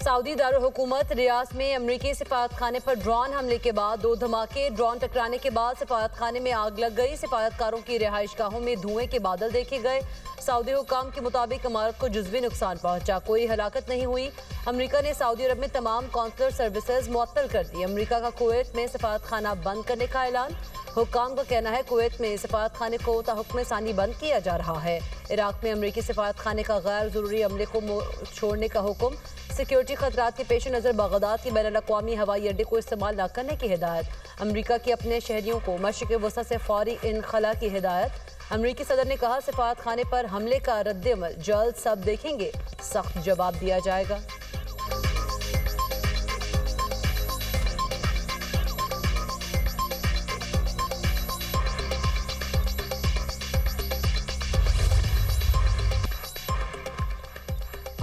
Saudi Darul हुकूमत Riyadh में अमरीकी सिफारतखाने पर ड्रोन हमले के बाद 2 धमाके। ड्रोन टकराने के बाद सिफारतखाने में आग लग गई। सिफारतकारों की रिहाइशगाहों में धुएं के बादल देखे गए। सऊदी हुकाम के मुताबिक इमारत को जुज़वी नुकसान पहुंचा, कोई हलाकत नहीं हुई। अमरीका ने सऊदी अरब में तमाम कौंसलर सर्विसेज मुअत्तल कर दी। अमरीका का कुवैत में सिफारतखाना बंद करने का ऐलान। हुकाम का कहना है कुवैत में सिफारतखाने को ताहुक्म सानी बंद किया जा रहा है। इराक में अमरीकी सिफारतखाने का गैर ज़रूरी अमले को छोड़ने का हुक्म। सिक्योरिटी खतरात के पेश नज़र बगदाद के बैनुल अक़वामी हवाई अड्डे को इस्तेमाल न करने की हिदायत। अमरीका की अपने शहरियों को मशरिक़ वसत से फौरी इनखला की हिदायत। अमरीकी सदर ने कहा सिफारतखाने पर हमले का रद्द-ए-अमल जल्द सब देखेंगे, सख्त जवाब दिया जाएगा।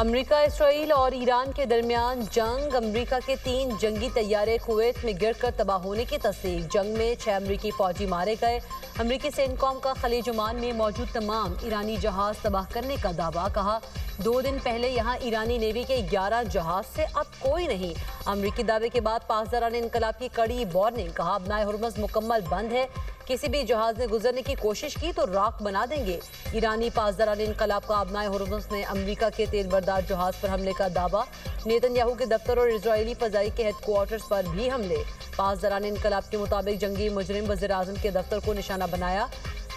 अमरीका, इसराइल और ईरान के दरमियान जंग। अमरीका के 3 जंगी तैयारे कुवैत में गिरकर तबाह होने की तस्दीक। जंग में 6 अमरीकी फौजी मारे गए। अमरीकी सेंटकॉम का खलीज ओमान में मौजूद तमाम ईरानी जहाज तबाह करने का दावा। कहा 2 दिन पहले यहाँ ईरानी नेवी के 11 जहाज से अब कोई नहीं। अमरीकी दावे के बाद पासदारान इनकलाब की कड़ी वार्निंग। कहा अपना हुर्मुज़ मुकम्मल बंद है, किसी भी जहाज ने गुजरने की कोशिश की तो राख बना देंगे। ईरानी पासदारान इनकलाब का अपना हुर्मुज़ ने अमरीका के तेल बरदार जहाज पर हमले का दावा। नेतन्याहू के दफ्तर और इजरायली फजाई के हेडक्वार्टर्स पर भी हमले। पासदारान इनकलाब के मुताबिक जंगी मुजरिम वज़ीर आज़म के दफ्तर को निशाना बनाया।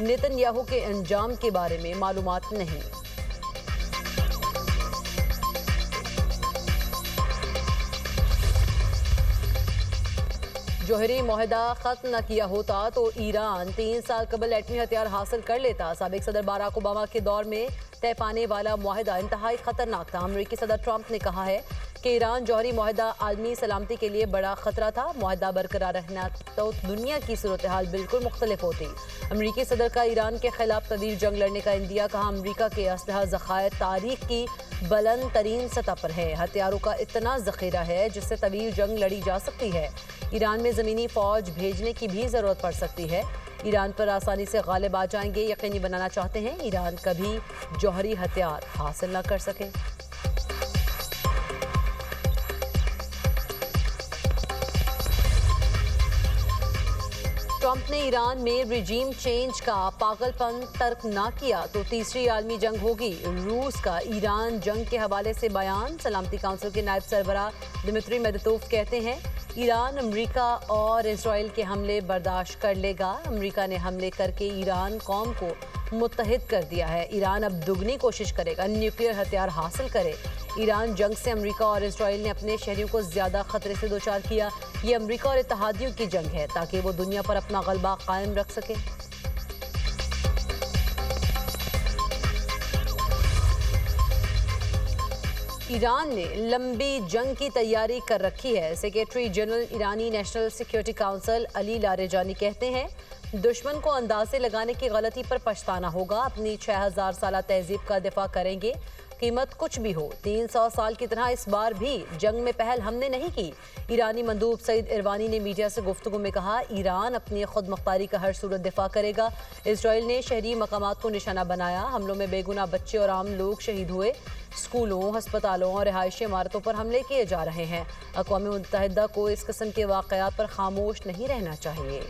नेतन्याहू के अंजाम के बारे में मालूमात नहीं। जौहरी मुआहदा खत्म न किया होता तो ईरान 3 साल कबल एटमी हथियार हासिल कर लेता। साबिक सदर बराक ओबामा के दौर में तय पाने वाला मुआहदा इंतहाई खतरनाक था। अमरीकी सदर ट्रंप ने कहा है कि ईरान जौहरी मुआहदा आलमी सलामती के लिए बड़ा खतरा था। मुआहदा बरकरार रहना तो दुनिया की सूरत हाल बिल्कुल मुख्तलिफ होती। अमरीकी सदर का ईरान के खिलाफ तवील जंग लड़ने का इंदिया। कहा अमरीका के असलहा ज़खायर तारीख की बुलंद तरीन सतह पर है। हथियारों का इतना ज़ख़ीरा है जिससे तवील जंग लड़ी जा सकती है। ईरान में ज़मीनी फ़ौज भेजने की भी ज़रूरत पड़ सकती है। ईरान पर आसानी से गालिब आ जाएंगे, यकीनी बनाना चाहते हैं ईरान कभी जौहरी हथियार हासिल न कर सके। ट्रंप ने ईरान में रिजीम चेंज का पागलपन तर्क ना किया तो तीसरी आलमी जंग होगी। रूस का ईरान जंग के हवाले से बयान। सलामती काउंसिल के नायब सरबराह दिमित्री मेदतोव कहते हैं ईरान अमरीका और इसराइल के हमले बर्दाश्त कर लेगा। अमरीका ने हमले करके ईरान कौम को मुत्तहिद कर दिया है। ईरान अब दुगनी कोशिश करेगा न्यूक्लियर हथियार हासिल करे। ईरान जंग से अमरीका और इसराइल ने अपने शहरियों को ज़्यादा खतरे से दोचार किया। ये अमरीका और इत्तेहादियों की जंग है ताकि वो दुनिया पर अपना गलबा कायम रख सके। ईरान ने लंबी जंग की तैयारी कर रखी है। सेक्रेटरी जनरल ईरानी नेशनल सिक्योरिटी काउंसिल अली लारेजानी कहते हैं दुश्मन को अंदाजे लगाने की गलती पर पछताना होगा। अपनी 6000 साल तहजीब का दिफा करेंगे, कीमत कुछ भी हो। 300 साल की तरह इस बार भी जंग में पहल हमने नहीं की। ईरानी मंदूब सईद इरवानी ने मीडिया से गुफ्तगू में कहा ईरान अपनी खुद मुख्तारी का हर सूरत दिफा करेगा। इसराइल ने शहरी मकामात को निशाना बनाया। हमलों में बेगुनाह बच्चे और आम लोग शहीद हुए। स्कूलों, हस्पतालों और रिहायशी इमारतों पर हमले किए जा रहे हैं। अक़वाम मुत्तहिदा को इस किस्म के वाक़यात पर खामोश नहीं रहना चाहिए।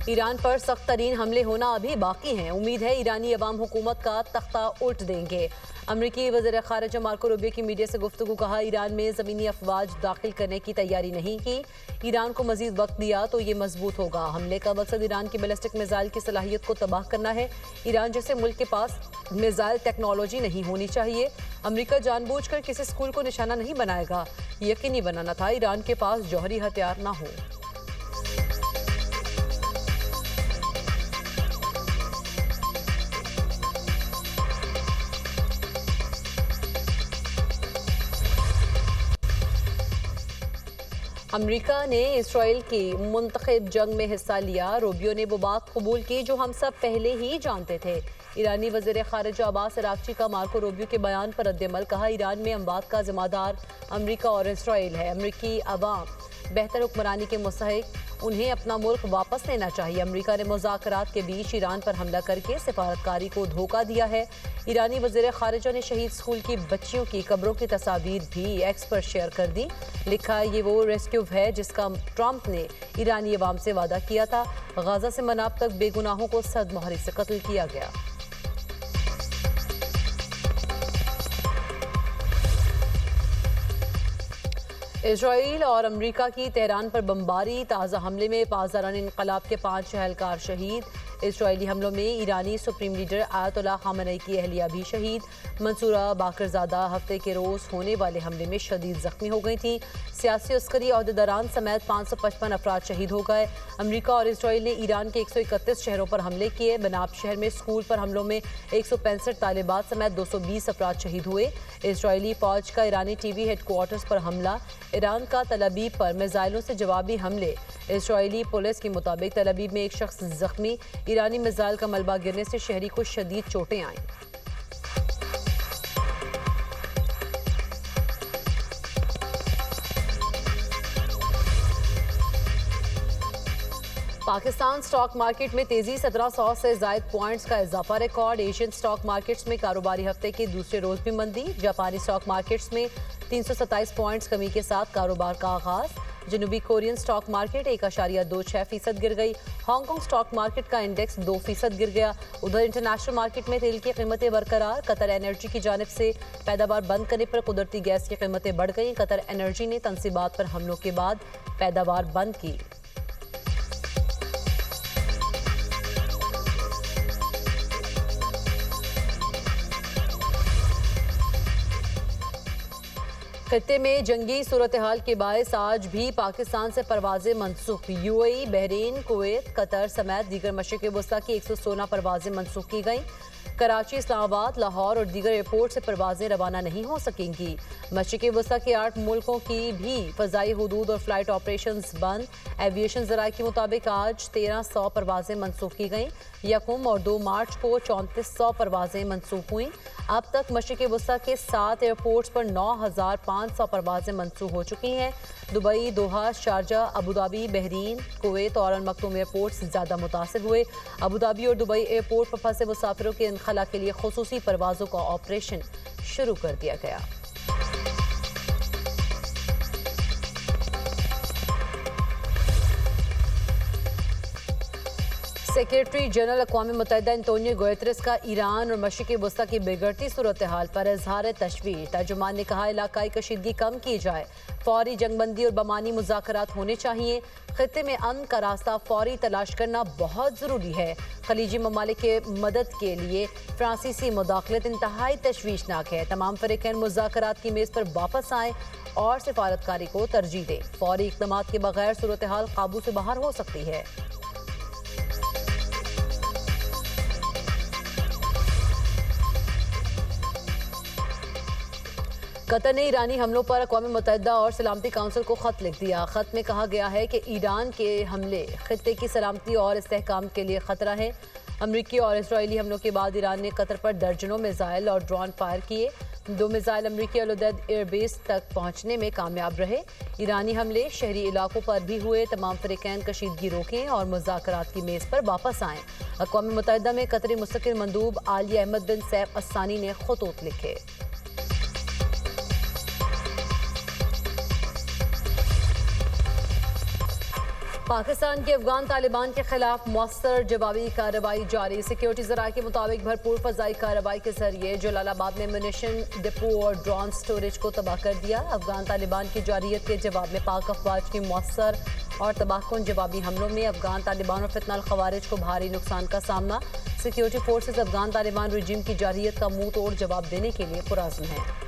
ईरान पर सख्त तरीन हमले होना अभी बाकी हैं। उम्मीद है ईरानी अवाम हुकूमत का तख्ता उल्ट देंगे। अमरीकी वज़ीर ख़ारिजा मार्को रूबियो की मीडिया से गुफ्तगू। कहा ईरान में ज़मीनी अफवाज दाखिल करने की तैयारी नहीं की। ईरान को मज़ीद वक्त दिया तो ये मजबूत होगा। हमले का मकसद ईरान की बैलिस्टिक मिसाइल की सलाहियत को तबाह करना है। ईरान जैसे मुल्क के पास मिसाइल टेक्नोलॉजी नहीं होनी चाहिए। अमरीका जानबूझकर किसी स्कूल को निशाना नहीं बनाएगा। यकीनी बनाना था ईरान के पास जौहरी हथियार ना हो। अमरीका ने इसराइल की मुंतखब जंग में हिस्सा लिया। रूबियो ने वो बात कबूल की जो हम सब पहले ही जानते थे। ईरानी वज़ीर ख़ारिजा अब्बास अराग़ची का मार्को रूबियो के बयान पर रद्द-ए-अमल। कहा ईरान में अमवात का ज़िम्मेदार अमरीका और इसराइल है। अमरीकी अवाम बेहतर हुक्मरानी के मुस्तहिक उन्हें अपना मुल्क वापस लेना चाहिए। अमेरिका ने मुज़ाकरात के बीच ईरान पर हमला करके सिफारतकारी को धोखा दिया है। ईरानी वज़ीर ख़ारिजा ने शहीद स्कूल की बच्चियों की कब्रों की तस्वीर भी एक्स पर शेयर कर दी। लिखा, ये वो रेस्क्यू है जिसका ट्रंप ने ईरानी अवाम से वादा किया था। गाजा से मनाब तक बेगुनाहों को सदमोहरी से कत्ल किया गया। इजराइल और अमेरिका की तेहरान पर बमबारी। ताज़ा हमले में पासदारान इनकलाब के 5 एहलकार शहीद। इजरायली हमलों में ईरानी सुप्रीम लीडर आयतुल्ला खामेनी की अहलिया भी शहीद। मंसूरा बाकरजादा हफ्ते के रोज़ होने वाले हमले में शदीद जख्मी हो गई थी। सियासी अस्करी अहदेदारान समेत 555 अफराद शहीद हो गए। अमेरिका और इजराइल ने ईरान के 131 शहरों पर हमले किए। बनाब शहर में स्कूल पर हमलों में 165 तालिबात समेत 220 अफराद शहीद हुए। इजरायली फौज का ईरानी टीवी हेडक्वार्टर्स पर हमला। ईरान का तल अबीब पर मिसाइलों से जवाबी हमले। इजरायली पुलिस के मुताबिक तल अबीब में एक शख्स जख्मी। ईरानी मिसाइल का मलबा गिरने से शहरी को शदीद चोटें आईं। पाकिस्तान स्टॉक मार्केट में तेजी। 1700 से ज्यादा पॉइंट्स का इजाफा रिकॉर्ड। एशियन स्टॉक मार्केट्स में कारोबारी हफ्ते के दूसरे रोज भी मंदी। जापानी स्टॉक मार्केट्स में 327 पॉइंट्स कमी के साथ कारोबार का आगाज। जनूबी कोरियन स्टॉक मार्केट 1.26% गिर गई। हांगकांग स्टॉक मार्केट का इंडेक्स 2% गिर गया। उधर इंटरनेशनल मार्केट में तेल की कीमतें बरकरार। कतर एनर्जी की जानिब से पैदावार बंद करने पर कुदरती गैस की कीमतें बढ़ गई। कतर एनर्जी ने तनसीबात पर हमलों के बाद पैदावार बंद की। खत्ते में जंगी सूरत हाल के बायस आज भी पाकिस्तान से परवाजें मनसूख। यूएई, बहरीन, कुवैत, कतर समेत दीगर मशरिक़ वस्ता की 116 परवाजें मनसूख की गईं। कराची, इस्लामाबाद, लाहौर और दीगर एयरपोर्ट से परवाजें रवाना नहीं हो सकेंगी। मशरिक़ वस्ता के 8 मुल्कों की भी फ़ज़ाई हुदूद और फ़्लाइट ऑपरेशंस बंद। एविएशन ज़राए के मुताबिक आज 1300 परवाजें मनसूख की गईं। 1 और 2 मार्च को 3400 परवाजें मनसूख हुईं। अब तक मशरिक़ वस्ता के 7 एयरपोर्ट्स पर 9500 परवाजें मनसूख हो चुकी हैं। दुबई, दोहा, शारजा, अबूधाबी, बहरीन, कुवैत और अल मखदूम एयरपोर्ट्स ज़्यादा मुतासिर हुए। अबूधाबी और दुबई एयरपोर्ट पर फंसे मुसाफिरों के इनखला के लिए खुसूसी परवाज़ों का ऑपरेशन शुरू कर दिया गया। सेक्रेटरी जनरल अक़वाम मुत्तहिदा एंटोनियो गुतेरेस का ईरान और मशरिक़ वस्ता की बिगड़ती सूरत हाल पर इज़हार तशवीश। तर्जुमान ने कहा, इलाकाई कशीदगी कम की जाए, फौरी जंगबंदी और बमानी मुज़ाकरात होने चाहिए। खित्ते में अमन का रास्ता फौरी तलाश करना बहुत ज़रूरी है। खलीजी ममालिक के मदद के लिए फ्रांसीसी मुदाखलत इंतहाई तशवीशनाक है। तमाम फ़रीक़ैन मुज़ाकरात की मेज़ पर वापस आएँ और सिफारतकारी को तरजीह दें। फौरी इक़दामात के बगैर सूरत हाल काबू से बाहर हो सकती है। कतर ने ईरानी हमलों पर अक़वाम मुत्तहिदा और सलामती काउंसिल को ख़त लिख दिया। ख़त में कहा गया है कि ईरान के हमले खित्ते की सलामती और इस्तेहकाम के लिए ख़तरा है। अमरीकी और इजरायली हमलों के बाद ईरान ने कतर पर दर्जनों मिसाइल और ड्रोन फायर किए। 2 मिसाइल अमरीकी अल-उदैद एयरबेस तक पहुंचने में कामयाब रहे। ईरानी हमले शहरी इलाकों पर भी हुए। तमाम फ़रीक़ैन कशीदगी रोकें और मुज़ाकरात की मेज़ पर वापस आएँ। अक़वाम मुत्तहिदा में कतरी मुस्तक़िल मंदूब आली अहमद बिन सैफ अस्सानी ने ख़ुतूत लिखे। पाकिस्तान की अफगान तालिबान के खिलाफ मौसर जवाबी कार्रवाई जारी। सिक्योरिटी ज़राए के मुताबिक भरपूर फ़ज़ाई कार्रवाई के जरिए जलालाबाद में म्यूनिशन डिपो और ड्रोन स्टोरेज को तबाह कर दिया। अफगान तालिबान की जारियत के जवाब में पाक अफवाज की मौसर और तबाहकुन जवाबी हमलों में अफगान तालिबान और फितनल खवारिज को भारी नुकसान का सामना। सिक्योरिटी फोर्सेज अफगान तालिबान रजीम की जारियत का मुंह तोड़ जवाब देने के लिए पुरज़्म हैं।